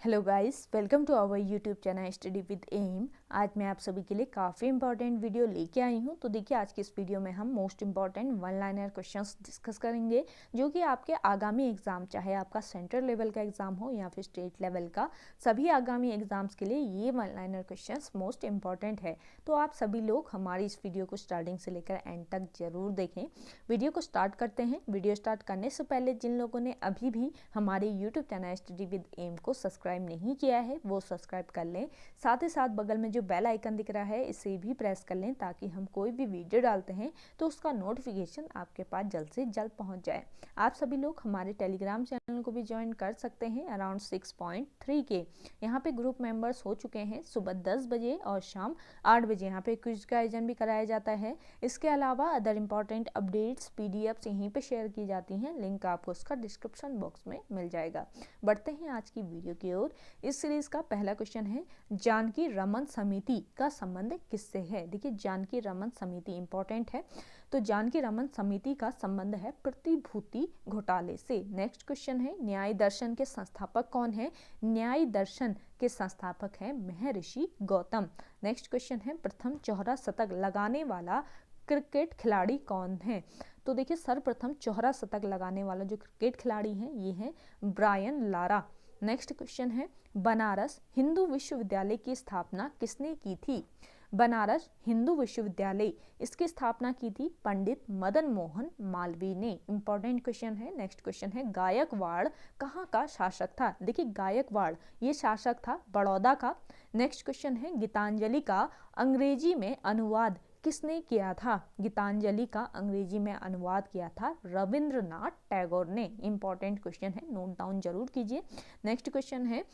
Hello guys, welcome to our YouTube channel study with M. आज मैं आप सभी के लिए काफ़ी इंपॉर्टेंट वीडियो लेके आई हूँ। तो देखिए, आज की इस वीडियो में हम most important one liner questions discuss करेंगे, जो कि आपके आगामी एग्जाम, चाहे आपका सेंट्रल लेवल का एग्जाम हो या फिर स्टेट लेवल का, सभी आगामी एग्जाम्स के लिए ये one liner questions most important है। तो आप सभी लोग हमारी इस वीडियो को स्टार्टिंग से लेकर एंड तक जरूर देखें। वीडियो को स्टार्ट करते हैं। वीडियो स्टार्ट करने से पहले जिन लोगों ने अभी भी हमारे YouTube channel study with M को सब्सक्राइब नहीं किया है वो सब्सक्राइब कर लें। साथ ही साथ बगल में जो बेल आइकन दिख रहा है इसे भी प्रेस कर लें, ताकि हम कोई भी वीडियो डालते हैं तो उसका नोटिफिकेशन आपके पास जल्द से जल्द पहुंच जाए। आप सभी लोग हमारे टेलीग्राम चैनल को भी ज्वाइन कर सकते हैं। अराउंड 6.3 के यहाँ पे ग्रुप मेंबर्स हो चुके हैं। सुबह 10 बजे और शाम 8 बजे यहाँ पे क्विज का आयोजन भी कराया जाता है। इसके अलावा अदर इंपॉर्टेंट अपडेट्स पीडीएफ्स यहीं पे शेयर की जाती हैं। लिंक आपको उसका डिस्क्रिप्शन बॉक्स में मिल जाएगा। बढ़ते हैं आज की वीडियो की ओर। इस सीरीज का पहला क्वेश्चन है, जानकी रमन समिति का संबंध किससे है। देखिए, जानकी रमन समिति इंपॉर्टेंट है। तो जानकी रमन समिति का संबंध है प्रतिभूति घोटाले से। नेक्स्ट क्वेश्चन है, न्याय दर्शन के संस्थापक कौन है। न्याय दर्शन के संस्थापक है महर्षि गौतम। नेक्स्ट क्वेश्चन है, प्रथम चौहरा शतक लगाने वाला क्रिकेट खिलाड़ी कौन है। तो देखिए, सर्वप्रथम चौहरा शतक लगाने वाला जो क्रिकेट खिलाड़ी है ये है ब्रायन लारा। नेक्स्ट क्वेश्चन है, बनारस हिंदू विश्वविद्यालय की स्थापना किसने की थी। बनारस हिंदू विश्वविद्यालय, इसकी स्थापना की थी पंडित मदन मोहन मालवीय ने। इंपॉर्टेंट क्वेश्चन है। नेक्स्ट क्वेश्चन है, गायकवाड़ कहाँ का शासक था। देखिए, गायकवाड़ ये शासक था बड़ौदा का। नेक्स्ट क्वेश्चन है, गीतांजलि का अंग्रेजी में अनुवाद किसने किया था। गीतांजलि का अंग्रेजी में अनुवाद किया था रविंद्रनाथ टैगोर ने। इंपॉर्टेंट क्वेश्चन है, नोट डाउन जरूर कीजिए। नेक्स्ट क्वेश्चन है,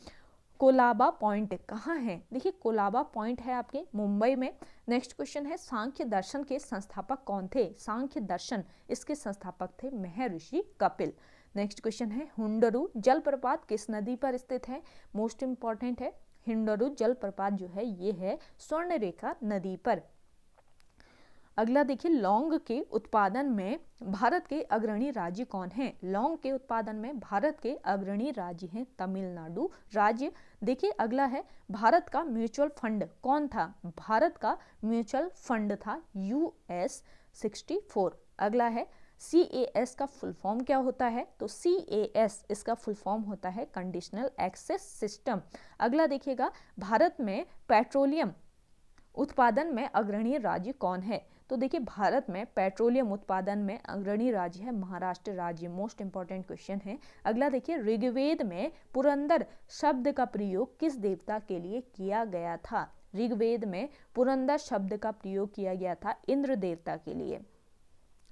कोलाबा पॉइंट कहाँ है। देखिए, कोलाबा पॉइंट है आपके मुंबई में। नेक्स्ट क्वेश्चन है, सांख्य दर्शन के संस्थापक कौन थे। सांख्य दर्शन, इसके संस्थापक थे महर्षि कपिल। नेक्स्ट क्वेश्चन है, हुंडरू जलप्रपात किस नदी पर स्थित है। मोस्ट इंपॉर्टेंट है, हुंडरू जलप्रपात जो है ये है स्वर्णरेखा नदी पर। अगला देखिए, लौंग के उत्पादन में भारत के अग्रणी राज्य कौन है। लौंग के उत्पादन में भारत के अग्रणी राज्य हैं तमिलनाडु राज्य। देखिए, अगला है, भारत का म्यूचुअल फंड कौन था। भारत का म्यूचुअल फंड था US-64। अगला है, CAS का फुल फॉर्म क्या होता है। तो CAS इसका फुल फॉर्म होता है कंडीशनल एक्सेस सिस्टम। अगला देखिएगा, भारत में पेट्रोलियम उत्पादन में अग्रणी राज्य कौन है। तो देखिए, भारत में पेट्रोलियम उत्पादन में अग्रणी राज्य है महाराष्ट्र राज्य। मोस्ट इंपॉर्टेंट क्वेश्चन है। अगला देखिए, ऋग्वेद में पुरंदर शब्द का प्रयोग किस देवता के लिए किया गया था। ऋग्वेद में पुरंदर शब्द का प्रयोग किया गया था इंद्र देवता के लिए।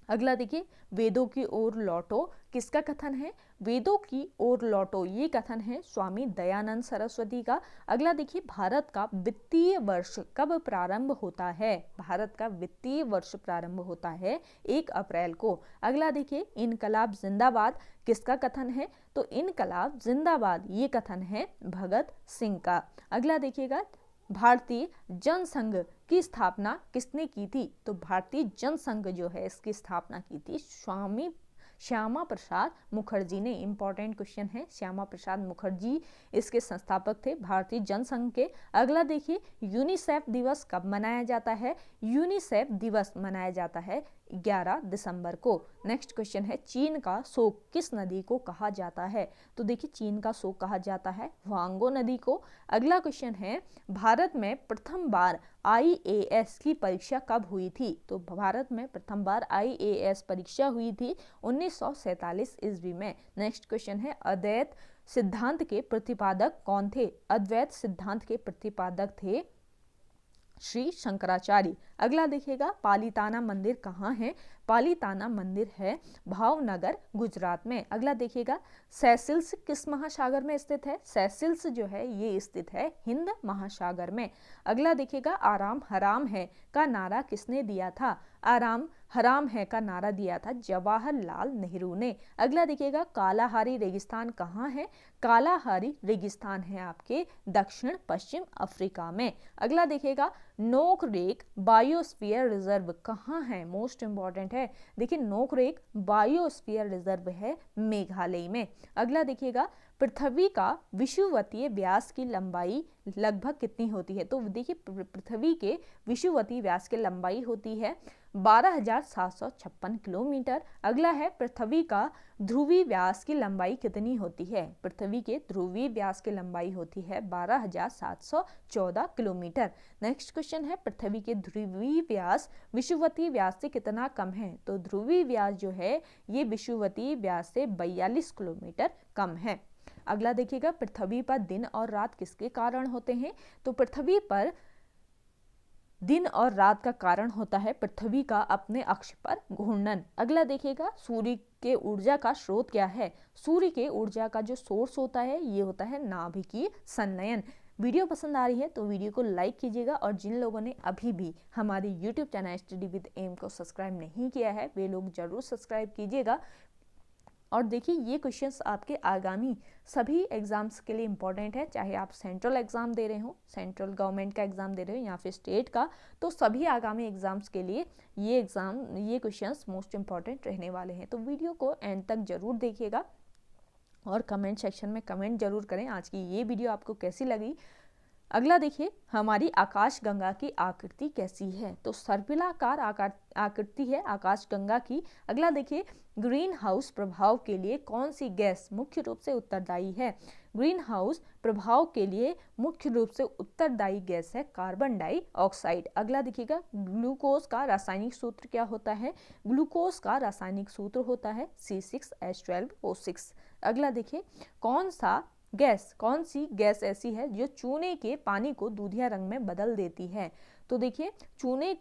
अगला देखिए, वेदों की ओर लौटो किसका कथन है। वेदों की ओर लौटो ये कथन है स्वामी दयानंद सरस्वती का। अगला देखिए, भारत का वित्तीय वर्ष कब प्रारंभ होता है। भारत का वित्तीय वर्ष प्रारंभ होता है 1 अप्रैल को। अगला देखिए, इनकलाब जिंदाबाद किसका कथन है। तो इनकलाब जिंदाबाद ये कथन है भगत सिंह का। अगला देखिएगा, भारतीय जनसंघ की स्थापना किसने की थी। तो भारतीय जनसंघ जो है इसकी स्थापना की थी स्वामी श्यामा प्रसाद मुखर्जी ने। इंपॉर्टेंट क्वेश्चन है, श्यामा प्रसाद मुखर्जी इसके संस्थापक थे भारतीय जनसंघ के। अगला देखिए, यूनिसेफ दिवस कब मनाया जाता है। यूनिसेफ दिवस मनाया जाता है 11 दिसंबर को। नेक्स्ट क्वेश्चन है, चीन का शोक किस नदी को कहा जाता है। तो देखिए, चीन का शोक कहा जाता है वांगो नदी को। अगला क्वेश्चन है, भारत में प्रथम बार IAS की परीक्षा कब हुई थी। तो भारत में प्रथम बार IAS परीक्षा हुई थी 1947 ईस्वी में। नेक्स्ट क्वेश्चन है, अद्वैत सिद्धांत के प्रतिपादक कौन थे। अद्वैत सिद्धांत के प्रतिपादक थे श्री शंकराचार्य। अगला देखिएगा, पालीताना मंदिर कहाँ है। पालीताना मंदिर है भावनगर गुजरात में। अगला देखिएगा, सेसिल्स किस महासागर में स्थित है। सेसिल्स जो है ये स्थित है हिंद महासागर में। अगला देखिएगा, आराम हराम है का नारा किसने दिया था। आराम हराम है का नारा दिया था जवाहरलाल नेहरू ने। अगला देखिएगा, कालाहारी रेगिस्तान कहाँ है। कालाहारी रेगिस्तान है आपके दक्षिण पश्चिम अफ्रीका में। अगला देखिएगा, नोकरेक बायोस्फीयर रिजर्व कहाँ है। मोस्ट इंपॉर्टेंट है। देखिए, नोकरेक बायोस्फीयर रिजर्व है मेघालय में। अगला देखिएगा, पृथ्वी का विषुवतीय व्यास की लंबाई लगभग कितनी होती है? तो देखिए पृथ्वी के विषुवतीय व्यास की लंबाई होती है 12,756 किलोमीटर। अगला है पृथ्वी का ध्रुवीय व्यास की लंबाई कितनी होती है? पृथ्वी के ध्रुवीय व्यास की लंबाई होती है 12,714 किलोमीटर। नेक्स्ट क्वेश्चन है पृथ्वी के ध्रुवीय व्यास विषुवतीय व्यास से कितना कम है? तो ध्रुवीय व्यास जो है ये विषुवतीय व्यास से 42 किलोमीटर कम है। अगला देखिएगा पृथ्वी पर दिन और रात किसके कारण होते हैं? तो पृथ्वी पर दिन और रात का कारण होता है पृथ्वी का अपने अक्ष पर घूर्णन। अगला देखिएगा सूर्य के ऊर्जा का स्रोत क्या है? सूर्य के ऊर्जा का जो सोर्स होता है ये होता है नाभिकीय संलयन। वीडियो पसंद आ रही है तो वीडियो को लाइक कीजिएगा और जिन लोगों ने अभी भी हमारे YouTube channel study with M को सब्सक्राइब नहीं किया है वे लोग जरूर सब्सक्राइब कीजिएगा। और देखिए ये क्वेश्चंस आपके आगामी सभी एग्जाम्स के लिए इंपॉर्टेंट है, चाहे आप सेंट्रल एग्जाम दे रहे हो, सेंट्रल गवर्नमेंट का एग्जाम दे रहे हो या फिर स्टेट का, तो सभी आगामी एग्जाम्स के लिए ये क्वेश्चंस मोस्ट इंपॉर्टेंट रहने वाले हैं। तो वीडियो को एंड तक जरूर देखिएगा और कमेंट सेक्शन में कमेंट जरूर करें आज की ये वीडियो आपको कैसी लगी। अगला देखिए हमारी आकाशगंगा की आकृति कैसी है? तो सर्पिलाकार आकृति है आकाशगंगा की। अगला देखिए ग्रीन हाउस प्रभाव के लिए कौन सी गैस मुख्य रूप से उत्तरदायी है? ग्रीन हाउस प्रभाव के लिए मुख्य रूप से उत्तरदायी गैस है कार्बन डाइऑक्साइड। अगला देखिएगा ग्लूकोज का रासायनिक सूत्र क्या होता है? ग्लूकोज का रासायनिक सूत्र होता है C6H12O6। अगला देखिए कौन सी गैस ऐसी है जो चूने के पानी को दूधिया रंग में बदल देती है? तो देखिए चूने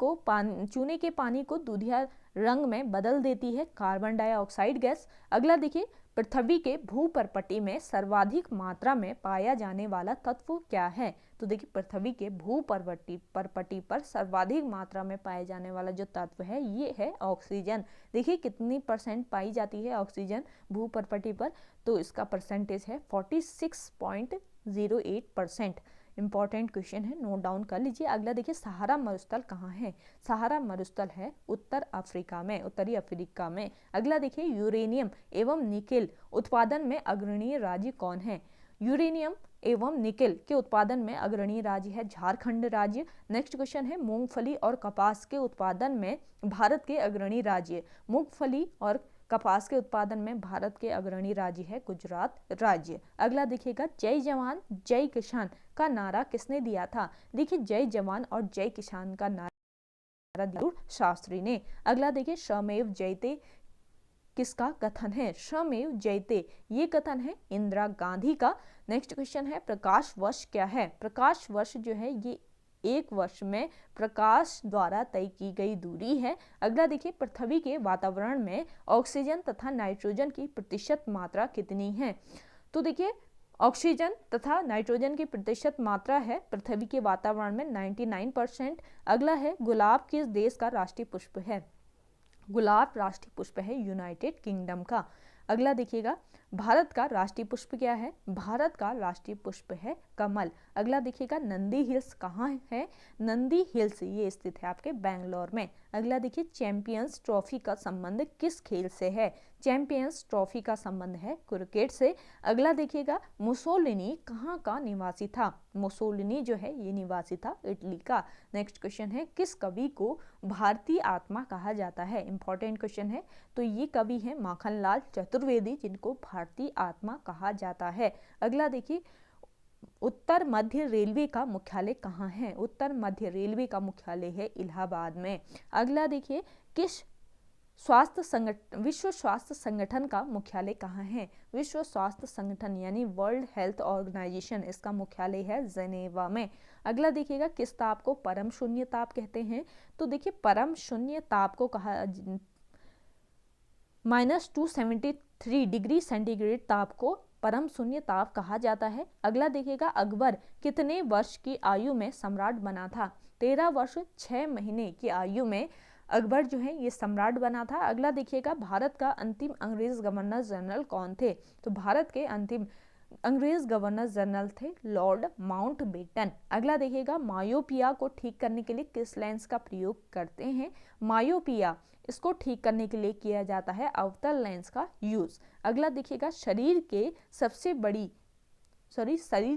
के पानी को दूधिया रंग में बदल देती है कार्बन डाइऑक्साइड गैस। अगला देखिए पृथ्वी के भूपर्पटी में सर्वाधिक मात्रा में पाया जाने वाला तत्व क्या है? तो देखिए पृथ्वी के भूपर्पटी पर सर्वाधिक मात्रा में पाए जाने वाला जो तत्व है ये है ऑक्सीजन। देखिए कितनी परसेंट पाई जाती है ऑक्सीजन भूपर्पटी पर? तो इसका परसेंटेज है 46.08%। इंपॉर्टेंट क्वेश्चन है, नोट डाउन कर लीजिए। अगला देखिए सहारा मरुस्थल कहाँ है? सहारा मरुस्थल है उत्तरी अफ्रीका में। अगला देखिए यूरेनियम एवं निकेल उत्पादन में अग्रणीय राज्य कौन है? यूरेनियम एवं निकेल के उत्पादन में अग्रणीय राज्य है झारखंड राज्य। नेक्स्ट क्वेश्चन है मूंगफली और कपास के उत्पादन में भारत के अग्रणी राज्य। मूंगफली और कपास के उत्पादन में भारत के अग्रणी राज्य है गुजरात राज्य। अगला देखिएगा जय जवान जय किसान का नारा किसने दिया था? देखिए जय जवान और जय किसान का नारा शास्त्री ने। अगला देखिए श्रमेव जयते किसका कथन है? श्रमेव जयते ये कथन है इंदिरा गांधी का। नेक्स्ट क्वेश्चन है प्रकाश वर्ष क्या है? प्रकाश वर्ष जो है ये एक वर्ष में प्रकाश द्वारा तय की गई दूरी है। अगला देखिए पृथ्वी के वातावरण में ऑक्सीजन तथा नाइट्रोजन की प्रतिशत मात्रा कितनी है? तो देखिए ऑक्सीजन तथा नाइट्रोजन की प्रतिशत मात्रा है पृथ्वी के वातावरण में 99%। अगला है गुलाब किस देश का राष्ट्रीय पुष्प है? गुलाब राष्ट्रीय पुष्प है यूनाइटेड किंगडम का। अगला देखिएगा भारत का राष्ट्रीय पुष्प क्या है? भारत का राष्ट्रीय पुष्प है कमल। अगला देखिएगा नंदी हिल्स कहाँ है? नंदी हिल्स ये स्थित है आपके बेंगलोर में। अगला देखिए चैंपियंस ट्रॉफी का संबंध किस खेल से है? चैंपियंस ट्रॉफी का संबंध है क्रिकेट से। अगला देखिएगा मुसोलिनी कहाँ का निवासी था? मुसोलिनी जो है ये निवासी था इटली का। नेक्स्ट क्वेश्चन है किस कवि को भारतीय आत्मा कहा जाता है? इंपॉर्टेंट क्वेश्चन है। तो ये कवि है माखनलाल चतुर्वेदी जिनको भारतीय आत्मा कहा जाता है। अगला देखिए उत्तर मध्य रेलवे का मुख्यालय कहाँ है? उत्तर मध्य रेलवे का मुख्यालय है इलाहाबाद में। अगला देखिए विश्व स्वास्थ्य संगठन का मुख्यालय कहाँ है? विश्व स्वास्थ्य संगठन यानी वर्ल्ड हेल्थ ऑर्गेनाइजेशन इसका मुख्यालय है जेनेवा में। अगला देखिएगा किस ताप को परम शून्य ताप कहते हैं? तो देखिए परम शून्य ताप को कहा -273 डिग्री सेंटीग्रेड ताप को परम शून्य ताप कहा जाता है। अगला देखिएगा अकबर कितने वर्ष की आयु में सम्राट बना था? 13 वर्ष 6 महीने की आयु में अकबर जो है ये सम्राट बना था। अगला देखिएगा भारत का अंतिम अंग्रेज गवर्नर जनरल कौन थे? तो भारत के अंतिम अंग्रेज गवर्नर जनरल थे लॉर्ड माउंटबेटन। अगला देखिएगा मायोपिया को ठीक करने के लिए किस लेंस का प्रयोग करते हैं? मायोपिया इसको ठीक करने के लिए किया जाता है अवतल लेंस का यूज। अगला देखिएगा शरीर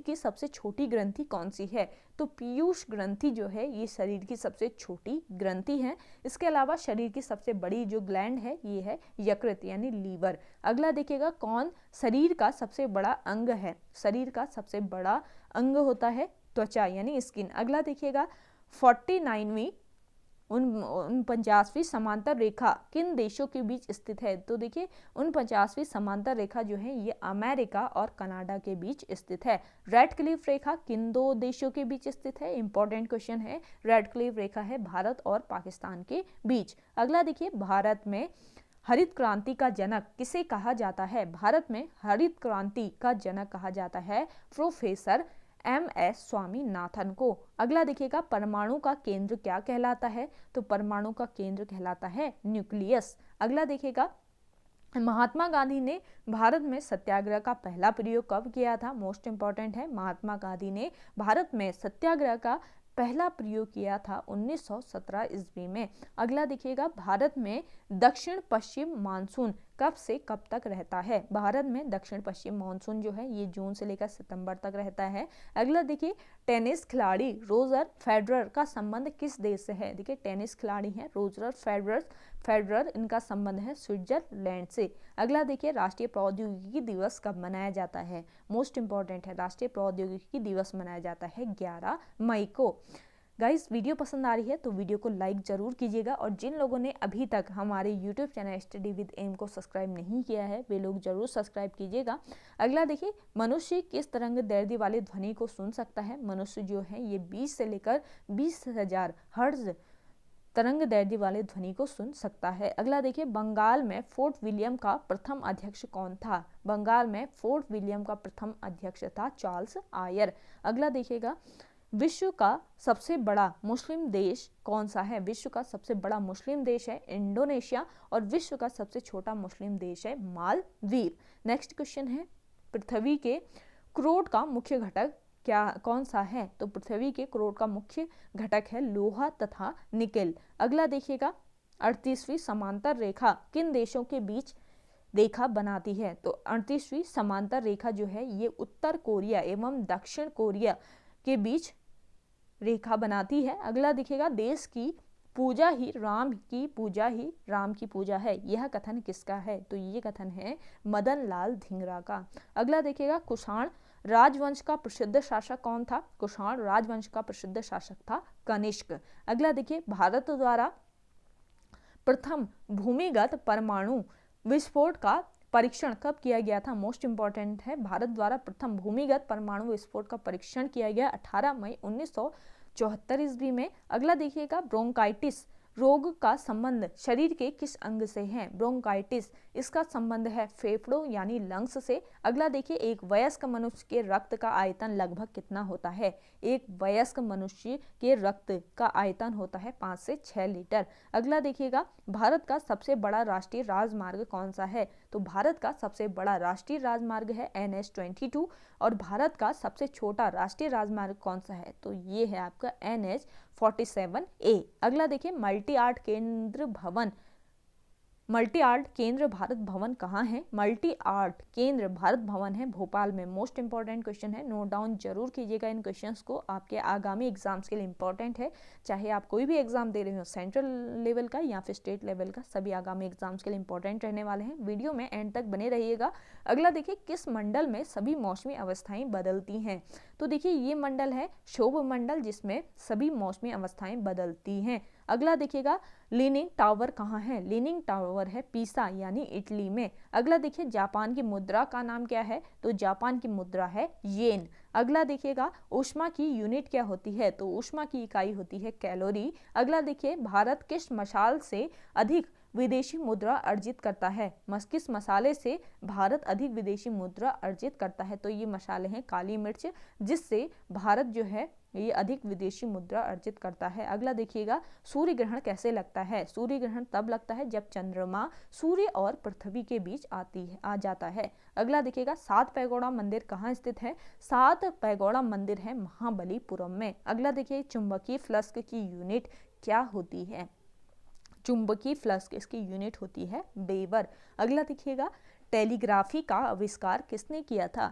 की सबसे छोटी ग्रंथि कौन सी है? तो पीयूष ग्रंथि जो है ये शरीर की सबसे छोटी ग्रंथि है। इसके अलावा शरीर की सबसे बड़ी जो ग्लैंड है ये है यकृत यानी लीवर। अगला देखिएगा कौन शरीर का सबसे बड़ा अंग है? शरीर का सबसे बड़ा अंग होता है त्वचा यानी स्किन। अगला देखिएगा 49वीं 49वीं समांतर रेखा किन देशों के बीच स्थित है? तो देखिए 49वीं समांतर रेखा जो है ये अमेरिका और कनाडा के बीच स्थित है। रेड क्लिफ रेखा किन दो देशों के बीच स्थित है? इंपॉर्टेंट क्वेश्चन है। रेड क्लिफ रेखा है भारत और पाकिस्तान के बीच। अगला देखिए भारत में हरित क्रांति का जनक किसे कहा जाता है? भारत में हरित क्रांति का जनक कहा जाता है प्रोफेसर MS स्वामीनाथन को। अगला देखिएगा परमाणु का केंद्र क्या कहलाता है? तो परमाणु का केंद्र कहलाता है न्यूक्लियस। अगला देखिएगा महात्मा गांधी ने भारत में सत्याग्रह का पहला प्रयोग कब किया था? मोस्ट इंपॉर्टेंट है। महात्मा गांधी ने भारत में सत्याग्रह का पहला प्रयोग किया था 1917 ईस्वी में। अगला देखिएगा भारत में दक्षिण पश्चिम मानसून कब से कब तक रहता है? भारत में दक्षिण पश्चिम मानसून जो है ये जून से लेकर सितंबर तक रहता है। अगला देखिए टेनिस खिलाड़ी रोजर फेडरर का संबंध किस देश से है? देखिए टेनिस खिलाड़ी हैं रोजर फेडरर इनका संबंध है स्विट्जरलैंड से। अगला देखिए राष्ट्रीय प्रौद्योगिकी दिवस कब मनाया जाता है? मोस्ट इंपॉर्टेंट है। राष्ट्रीय प्रौद्योगिकी दिवस मनाया जाता है 11 मई को। गाइस वीडियो पसंद आ रही है तो वीडियो को लाइक जरूर कीजिएगा और जिन लोगों ने अभी तक हमारे YouTube channel study with M को सब्सक्राइब नहीं किया है वे लोग जरूर सब्सक्राइब कीजिएगा। अगला देखिए मनुष्य किस तरंग दैर्ध्य वाले ध्वनि को सुन सकता है? मनुष्य जो है ये 20 से लेकर 20,000 हर्ट्ज तरंग दैर्ध्य वाले ध्वनि को सुन सकता है। अगला देखिए बंगाल में फोर्ट विलियम का प्रथम अध्यक्ष कौन था? बंगाल में फोर्ट विलियम का प्रथम अध्यक्ष था चार्ल्स आयर। अगला देखिएगा विश्व का सबसे बड़ा मुस्लिम देश कौन सा है? विश्व का सबसे बड़ा मुस्लिम देश है इंडोनेशिया और विश्व का सबसे छोटा मुस्लिम देश है मालदीव। नेक्स्ट क्वेश्चन है पृथ्वी के क्रोड का मुख्य घटक कौन सा है? तो पृथ्वी के क्रोड का मुख्य घटक है लोहा तथा निकेल। अगला देखिएगा 38वीं समांतर रेखा किन देशों के बीच रेखा बनाती है? तो 38वीं समांतर रेखा जो है ये उत्तर कोरिया एवं दक्षिण कोरिया के बीच रेखा बनाती है। अगला देखिएगा देश की पूजा ही राम की पूजा है, यह कथन किसका है? तो ये कथन है मदन लाल धिंगरा का। अगला देखिएगा कुषाण राजवंश का प्रसिद्ध शासक कौन था? कुषाण राजवंश का प्रसिद्ध शासक था कनिष्क। अगला देखिए भारत द्वारा प्रथम भूमिगत परमाणु विस्फोट का परीक्षण कब किया गया था? मोस्ट इंपॉर्टेंट है। भारत द्वारा प्रथम भूमिगत परमाणु विस्फोट का परीक्षण किया गया 18 मई 1974 ईस्वी में। अगला देखिएगा ब्रोंकाइटिस रोग का संबंध शरीर के किस अंग से है? ब्रोंकाइटिस इसका संबंध है फेफड़ों यानी लंग्स से। अगला देखिए एक वयस्क मनुष्य के रक्त का आयतन लगभग कितना होता है? एक वयस्क मनुष्य के रक्त का आयतन होता है 5 से 6 लीटर। अगला देखिएगा भारत का सबसे बड़ा राष्ट्रीय राजमार्ग कौन सा है? तो भारत का सबसे बड़ा राष्ट्रीय राजमार्ग है NH-22 और भारत का सबसे छोटा राष्ट्रीय राजमार्ग कौन सा है? तो ये है आपका NH-47A। अगला देखिए मल्टी आर्ट केंद्र भारत भवन कहाँ है? मल्टी आर्ट केंद्र भारत भवन है भोपाल में। मोस्ट इंपॉर्टेंट क्वेश्चन है, नोट डाउन जरूर कीजिएगा इन क्वेश्चंस को, आपके आगामी एग्जाम्स के लिए इंपॉर्टेंट है। चाहे आप कोई भी एग्जाम दे रहे हो सेंट्रल लेवल का या फिर स्टेट लेवल का, सभी आगामी एग्जाम्स के लिए इंपॉर्टेंट रहने वाले हैं। वीडियो में एंड तक बने रहिएगा। अगला देखिए किस मंडल में सभी मौसमी अवस्थाएं बदलती हैं? तो देखिए ये मंडल है क्षोभ मंडल जिसमें सभी मौसमी अवस्थाएं बदलती हैं। अगला देखिएगा लीनिंग टावर कहाँ है? लीनिंग टावर है पीसा यानी इटली में। अगला देखिए जापान की मुद्रा का नाम क्या है? तो जापान की मुद्रा है येन। अगला देखिएगा ऊष्मा की यूनिट क्या होती है? तो ऊष्मा की इकाई होती है कैलोरी। अगला देखिए भारत किस मसाल से अधिक विदेशी मुद्रा अर्जित करता है? किस मसाले से भारत अधिक विदेशी मुद्रा अर्जित करता है? तो ये मसाले हैं काली मिर्च, जिससे भारत जो है ये अधिक विदेशी मुद्रा अर्जित करता है। अगला देखिएगा सूर्य ग्रहण कैसे लगता है? सूर्य ग्रहण तब लगता है जब चंद्रमा सूर्य और पृथ्वी के बीच आ जाता है। अगला देखिएगा सात पैगोड़ा मंदिर कहाँ स्थित है? सात पैगोड़ा मंदिर है महाबलीपुरम में। अगला देखिए चुंबकीय फ्लक्स की यूनिट क्या होती है? चुंबकीय फ्लक्स किसकी यूनिट होती है? वेबर। अगला देखिएगा, टेलीग्राफी का आविष्कार किसने किया था?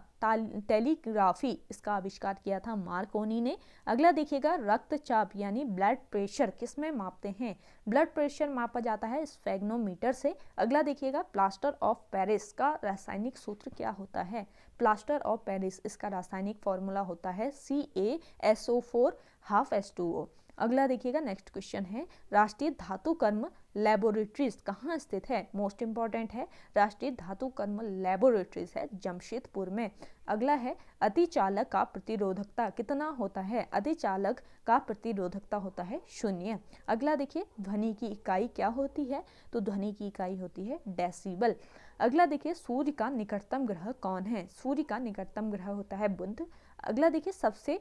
टेलीग्राफी इसका आविष्कार किया था मार्कोनी ने। अगला देखिएगा, रक्तचाप यानी ब्लड प्रेशर किसमें मापते हैं? ब्लड प्रेशर मापा जाता है स्फेग्नोमीटर से। अगला देखिएगा, प्लास्टर ऑफ पेरिस का रासायनिक सूत्र क्या होता है? प्लास्टर ऑफ पेरिस इसका रासायनिक फॉर्मूला होता है CaSO4 हाफ H2O। अगला देखिएगा, नेक्स्ट क्वेश्चन है, राष्ट्रीय धातु कर्म लेबोरेटरीज कहाँ स्थित है? मोस्ट इंपॉर्टेंट है, राष्ट्रीय धातु कर्म लेबोरेटरीज है जमशेदपुर में। अगला है, अतिचालक का प्रतिरोधकता कितना होता है? अतिचालक का प्रतिरोधकता होता है 0। अगला देखिए, ध्वनि की इकाई क्या होती है? तो ध्वनि की इकाई होती है डेसिबल। अगला देखिए, सूर्य का निकटतम ग्रह कौन है? सूर्य का निकटतम ग्रह होता है बुध। अगला देखिए,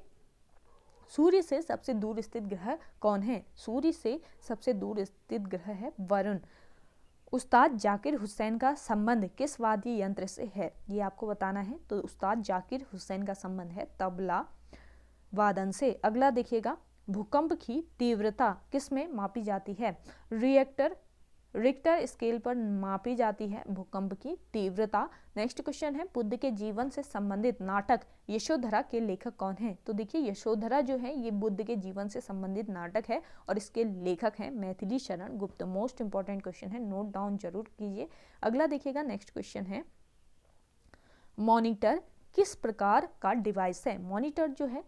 सूर्य से सबसे दूर स्थित ग्रह कौन है? सूर्य से सबसे दूर स्थित ग्रह है वरुण। उस्ताद जाकिर हुसैन का संबंध किस वाद्य यंत्र से है? ये आपको बताना है। तो उस्ताद जाकिर हुसैन का संबंध है तबला वादन से। अगला देखिएगा, भूकंप की तीव्रता किस में मापी जाती है? रिक्टर स्केल पर मापी जाती है भूकंप की तीव्रता। नेक्स्ट क्वेश्चन है, बुद्ध के जीवन से संबंधित नाटक यशोधरा के लेखक कौन है? तो देखिए, यशोधरा जो है ये बुद्ध के जीवन से संबंधित नाटक है और इसके लेखक हैं Maithili Sharan Gupt. Most important question है, नोट डाउन जरूर कीजिए। अगला देखिएगा, नेक्स्ट क्वेश्चन है, मॉनिटर किस प्रकार का डिवाइस है? मॉनिटर जो है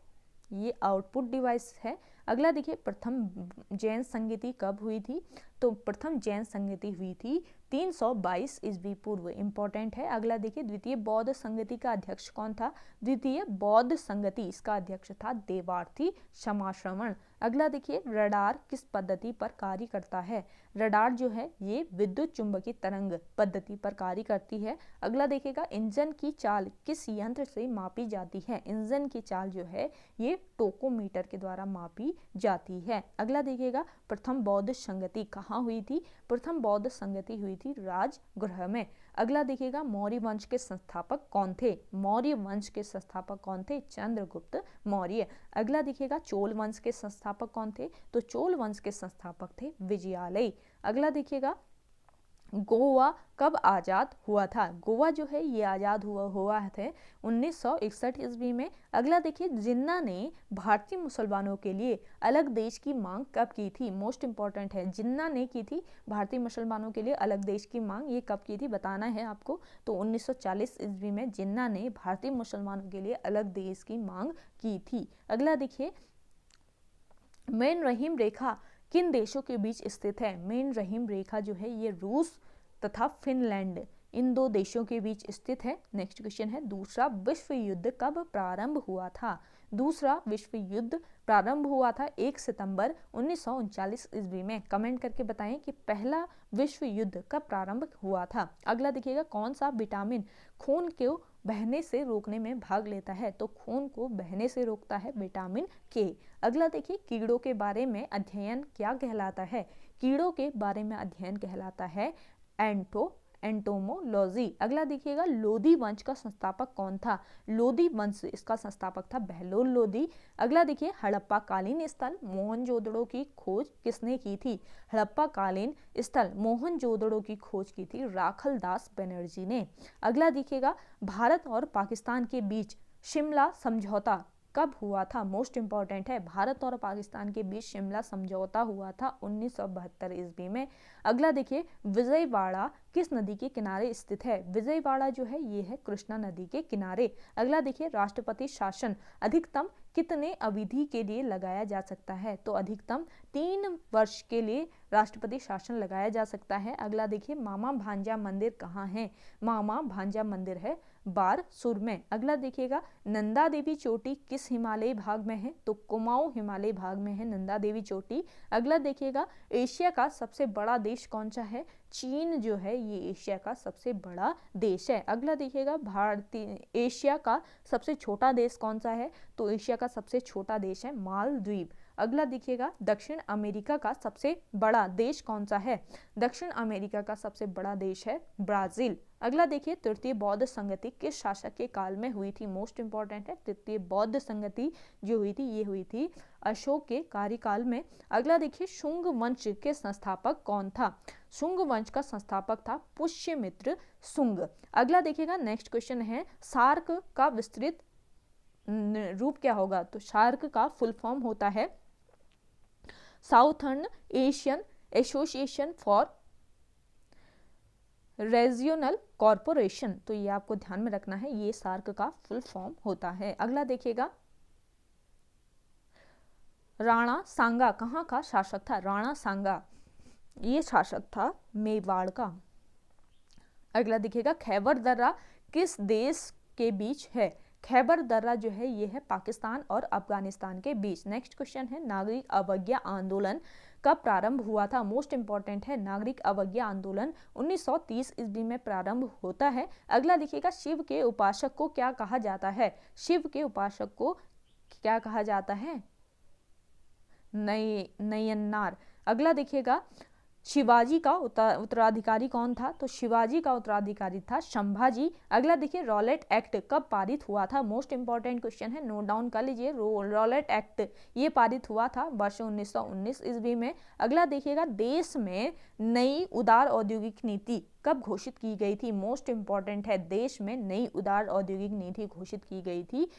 ये आउटपुट डिवाइस है। अगला देखिए, प्रथम जैन संगीति कब हुई थी? तो प्रथम जैन संगीति हुई थी 322 ईस्वी पूर्व। इंपॉर्टेंट है। अगला देखिए, द्वितीय बौद्ध संगति का अध्यक्ष कौन था? द्वितीय बौद्ध संगति इसका अध्यक्ष था देवार्थी समाश्रवण। अगला देखिए, रडार किस पद्धति पर कार्य करता है? रडार जो है ये विद्युत चुंबकीय तरंग पद्धति पर कार्य करती है। अगला देखिएगा, इंजन की चाल किस यंत्र से मापी जाती है? इंजन की चाल जो है ये टोकोमीटर के द्वारा मापी जाती है। अगला देखिएगा, प्रथम बौद्ध संगति कहाँ हुई थी? प्रथम बौद्ध संगति हुई थी राजगृह में। अगला देखिएगा, मौर्य वंश के संस्थापक कौन थे? मौर्य वंश के संस्थापक कौन थे? चंद्रगुप्त मौर्य। अगला देखिएगा, चोल वंश के संस्थापक कौन थे? तो चोल वंश के संस्थापक थे विजयालय। अगला देखिएगा, गोवा कब आज़ाद हुआ था? गोवा जो है ये आज़ाद हुआ थे 1961 ईस्वी में। अगला देखिए, जिन्ना ने भारतीय मुसलमानों के लिए अलग देश की मांग कब की थी? मोस्ट इंपॉर्टेंट है, जिन्ना ने की थी भारतीय मुसलमानों के लिए अलग देश की मांग। ये कब की थी बताना है आपको। तो 1940 ईस्वी में जिन्ना ने भारतीय मुसलमानों के लिए अलग देश की मांग की थी। अगला देखिए, मेन रहीम रेखा किन देशों के बीच स्थित है? मेन रहीम रेखा जो है ये रूस तथा फिनलैंड इन दो देशों के बीच स्थित है। नेक्स्ट क्वेश्चन है, दूसरा विश्व युद्ध कब प्रारंभ हुआ था? दूसरा विश्व युद्ध प्रारंभ हुआ था 1 सितंबर 1939 ईस्वी में। कमेंट करके बताएं कि पहला विश्व युद्ध कब प्रारंभ हुआ था। अगला देखिएगा, कौन सा विटामिन खून को बहने से रोकने में भाग लेता है? तो खून को बहने से रोकता है विटामिन के। अगला देखिए, कीड़ों के बारे में अध्ययन क्या कहलाता है? कीड़ों के बारे में अध्ययन कहलाता है एंटोमोलॉजी। अगला देखिएगा, लोधी वंश का संस्थापक कौन था? लोधी वंश इसका संस्थापक था बहलोल लोधी। अगला देखिए, हड़प्पा कालीन स्थल मोहनजोदड़ो की खोज किसने की थी? हड़प्पा कालीन स्थल मोहनजोदड़ो की खोज की थी राखलदास बनर्जी ने। अगला देखिएगा, भारत और पाकिस्तान के बीच शिमला समझौता कब हुआ था? मोस्ट इंपॉर्टेंट है, भारत और पाकिस्तान के बीच शिमला समझौता हुआ था 1972 ईस्वी में। अगला देखिए, विजयवाड़ा किस नदी के किनारे स्थित है? विजयवाड़ा जो है ये है कृष्णा नदी के किनारे। अगला देखिए, राष्ट्रपति शासन अधिकतम कितने अवधि के लिए लगाया जा सकता है? तो अधिकतम 3 वर्ष के लिए राष्ट्रपति शासन लगाया जा सकता है। अगला देखिए, मामा भांजा मंदिर कहाँ है? मामा भांजा मंदिर है बारसूर में। अगला देखिएगा, नंदा देवी चोटी किस हिमालयी भाग में है? तो कुमाऊं हिमालयी भाग में है नंदा देवी चोटी। अगला देखिएगा, एशिया का सबसे बड़ा देश कौन सा है? चीन जो है ये एशिया का सबसे बड़ा देश है। अगला देखिएगा, एशिया का सबसे छोटा देश कौन सा है? तो एशिया का सबसे छोटा देश है मालदीव। अगला देखिएगा दक्षिण अमेरिका का सबसे बड़ा देश कौन सा है? दक्षिण अमेरिका का सबसे बड़ा देश है ब्राजील। अगला देखिए तृतीय बौद्ध संगति किस शासक के काल में हुई थी? मोस्ट इंपॉर्टेंट है, तृतीय बौद्ध संगति जो हुई थी ये हुई थी अशोक के कार्यकाल में। अगला देखिए शुंग वंश के संस्थापक कौन था? शुंग वंश का संस्थापक था पुष्यमित्र शुंग। अगला देखिएगा नेक्स्ट क्वेश्चन है सार्क का विस्तृत रूप क्या होगा? तो सार्क का फुल फॉर्म होता है southern Asian association for regional corporation. तो ये आपको ध्यान में रखना है, ये सार्क का फुल फॉर्म होता है। अगला देखिएगा राणा सांगा कहाँ का शासक था? राणा सांगा ये शासक था मेवाड़ का। अगला देखिएगा खैबर दर्रा किस देश के बीच है? खैबर दर्रा जो है ये है पाकिस्तान और अफगानिस्तान के बीच। नेक्स्ट क्वेश्चन है नागरिक अवज्ञा आंदोलन कब प्रारंभ हुआ था? मोस्ट इंपॉर्टेंट है, नागरिक अवज्ञा आंदोलन 1930 ईस्वी में प्रारंभ होता है। अगला देखिएगा शिव के उपासक को क्या कहा जाता है? शिव के उपासक को क्या कहा जाता है? नयन्नार। अगला देखिएगा शिवाजी का उत्तराधिकारी कौन था? तो शिवाजी का उत्तराधिकारी था संभाजी। अगला देखिए रॉलेट एक्ट कब पारित हुआ था? मोस्ट इंपॉर्टेंट क्वेश्चन है, नोट डाउन कर लीजिए। रॉलेट एक्ट ये पारित हुआ था वर्ष 1919 ईस्वी में। अगला देखिएगा देश में नई उदार औद्योगिक नीति कब घोषित की गई थी? मोस्ट इंपॉर्टेंट है, देश में नई उदार औद्योगिक नीति घोषित की गई थी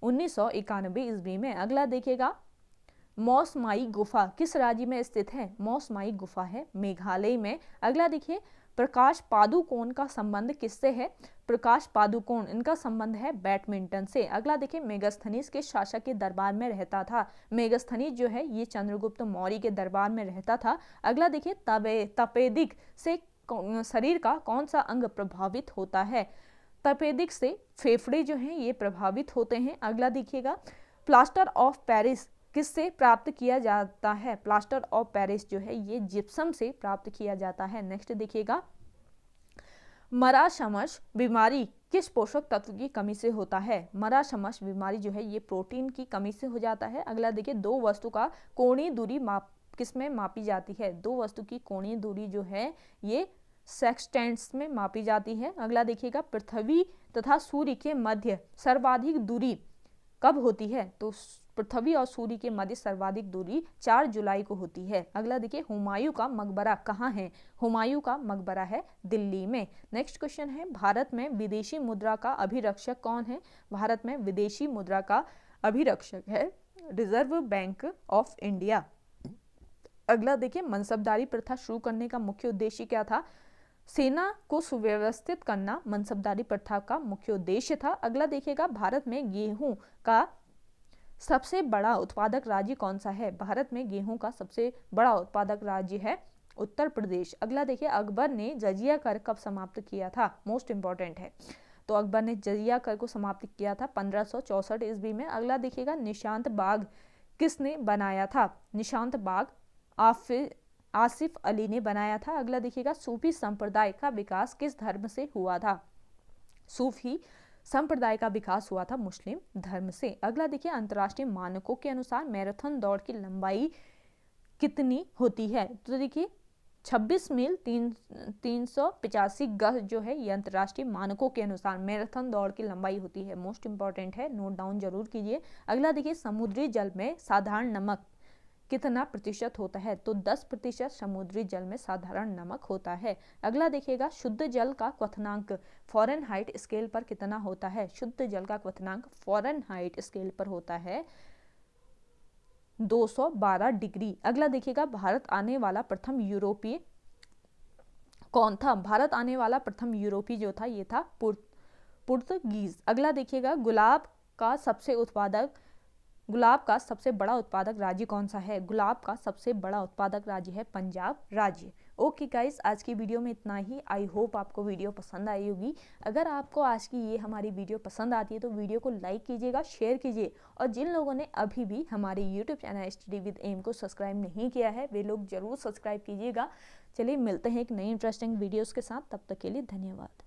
1991 ईस्वी में। अगला देखिएगा मौसमाई गुफा किस राज्य में स्थित है? मौसमाई गुफा है मेघालय में। अगला देखिए प्रकाश पादुकोण का संबंध किससे है? प्रकाश पादुकोण इनका संबंध है बैडमिंटन से। अगला देखिए मेगास्थनीज के शासक के दरबार में रहता था? मेगास्थनीज जो है ये चंद्रगुप्त मौर्य के दरबार में रहता था। अगला देखिए तपेदिक से शरीर का कौन सा अंग प्रभावित होता है? तपेदिक से फेफड़े जो हैं ये प्रभावित होते हैं। अगला देखिएगा प्लास्टर ऑफ पेरिस किससे प्राप्त किया जाता है? प्लास्टर ऑफ पेरिस जो है ये जिप्सम से प्राप्त किया जाता है। नेक्स्ट देखिएगा मराशमस बीमारी किस पोषक तत्व की कमी से होता है? मराशमस बीमारी जो है ये प्रोटीन की कमी से हो जाता है। अगला देखिए दो वस्तु का कोणीय दूरी किस में मापी जाती है? दो वस्तु की कोणीय दूरी जो है ये सेक्सटेंट्स में मापी जाती है। अगला देखिएगा पृथ्वी तथा सूर्य के मध्य सर्वाधिक दूरी कब होती है? तो पृथ्वी और सूर्य के मध्य सर्वाधिक दूरी 4 जुलाई को होती है। अगला देखिए हुमायूं का मकबरा कहाँ है? हुमायूं का मकबरा है दिल्ली में। नेक्स्ट क्वेश्चन है भारत में विदेशी मुद्रा का अभिरक्षक कौन है? भारत में विदेशी मुद्रा का अभिरक्षक है रिजर्व बैंक ऑफ इंडिया। अगला देखिए मनसबदारी प्रथा शुरू करने का मुख्य उद्देश्य क्या था? सेना को सुव्यवस्थित करना मनसबदारी प्रथा का मुख्य उद्देश्य था। अगला देखिएगा भारत में गेहूं का सबसे बड़ा उत्पादक राज्य कौन सा है? भारत में गेहूं का सबसे बड़ा उत्पादक राज्य है उत्तर प्रदेश। अगला देखिए अकबर ने जजिया कर कब समाप्त किया था? मोस्ट इंपॉर्टेंट है, तो अकबर ने जजिया कर को समाप्त किया था 1564 ईस्वी में। अगला देखिएगा निशांत बाग किसने बनाया था? निशांत बाग आसिफ अली ने बनाया था। अगला देखिएगा सूफी संप्रदाय का विकास किस धर्म से हुआ था? सूफी संप्रदाय का विकास हुआ था मुस्लिम धर्म से। अगला देखिए अंतर्राष्ट्रीय मानकों के अनुसार मैराथन दौड़ की लंबाई कितनी होती है? तो देखिए 26 मील 385 गज जो है ये अंतर्राष्ट्रीय मानकों के अनुसार मैराथन दौड़ की लंबाई होती है। मोस्ट इंपॉर्टेंट है, नोट डाउन जरूर कीजिए। अगला देखिए समुद्री जल में साधारण नमक कितना प्रतिशत होता है? तो 10% समुद्री जल में साधारण नमक होता है। अगला देखिएगा शुद्ध जल का क्वथनांक फ़ारेनहाइट स्केल पर कितना होता है? शुद्ध जल का क्वथनांक फ़ारेनहाइट स्केल पर होता है 212 डिग्री। अगला देखिएगा भारत आने वाला प्रथम यूरोपीय कौन था? भारत आने वाला प्रथम यूरोपीय जो था ये था पुर्तगीज। अगला देखिएगा गुलाब का सबसे बड़ा उत्पादक राज्य कौन सा है? गुलाब का सबसे बड़ा उत्पादक राज्य है पंजाब राज्य। ओके गाइस, आज की वीडियो में इतना ही। आई होप आपको वीडियो पसंद आई होगी। अगर आपको आज की ये हमारी वीडियो पसंद आती है तो वीडियो को लाइक कीजिएगा, शेयर कीजिए, और जिन लोगों ने अभी भी हमारे YouTube channel study with M को सब्सक्राइब नहीं किया है वे लोग जरूर सब्सक्राइब कीजिएगा। चलिए मिलते हैं एक नई इंटरेस्टिंग वीडियोज़ के साथ, तब तक के लिए धन्यवाद।